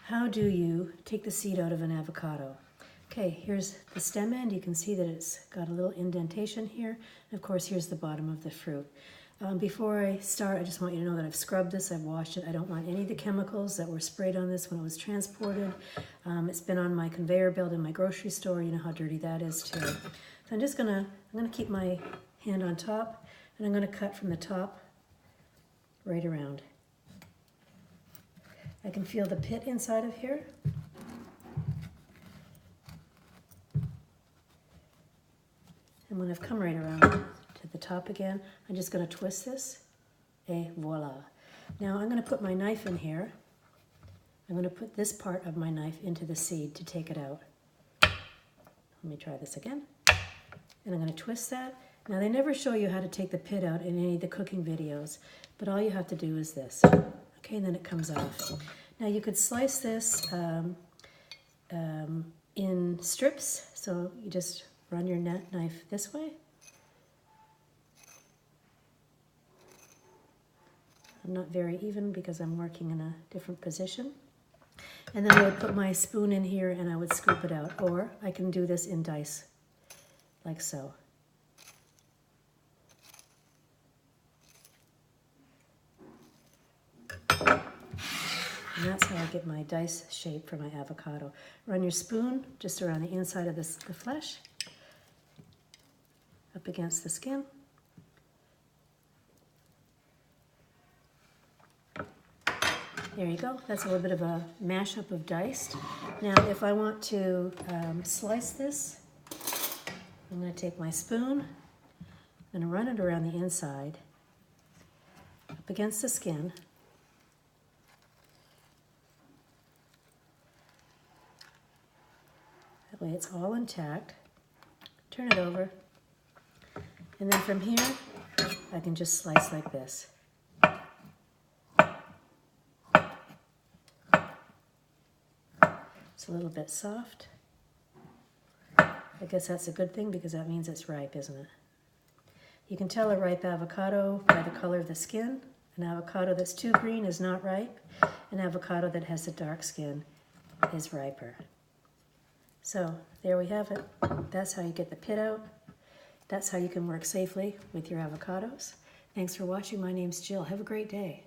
How do you take the seed out of an avocado? Okay, here's the stem end. You can see that it's got a little indentation here. And of course, here's the bottom of the fruit. Before I start, I just want you to know that I've scrubbed this, I've washed it. I don't want any of the chemicals that were sprayed on this when it was transported. It's been on my conveyor belt in my grocery store. You know how dirty that is too. So I'm gonna keep my hand on top, and I'm gonna cut from the top right around. I can feel the pit inside of here. And when I've come right around to the top again, I'm just going to twist this, et voila. Now I'm going to put my knife in here. I'm going to put this part of my knife into the seed to take it out. Let me try this again. And I'm going to twist that. Now they never show you how to take the pit out in any of the cooking videos, but all you have to do is this. Okay, and then it comes off. Now you could slice this in strips, so you just run your knife this way. I'm not very even because I'm working in a different position. And then I would put my spoon in here and I would scoop it out. Or I can do this in dice, like so. And that's how I get my dice shape for my avocado. Run your spoon just around the inside of the flesh, up against the skin. There you go. That's a little bit of a mashup of diced. Now, if I want to slice this, I'm going to take my spoon, I'm going to run it around the inside, up against the skin. That way it's all intact. Turn it over. And then from here, I can just slice like this. It's a little bit soft. I guess that's a good thing because that means it's ripe, isn't it? You can tell a ripe avocado by the color of the skin. An avocado that's too green is not ripe. An avocado that has a dark skin is riper. So there we have it. That's how you get the pit out. That's how you can work safely with your avocados. Thanks for watching. My name's Jill. Have a great day.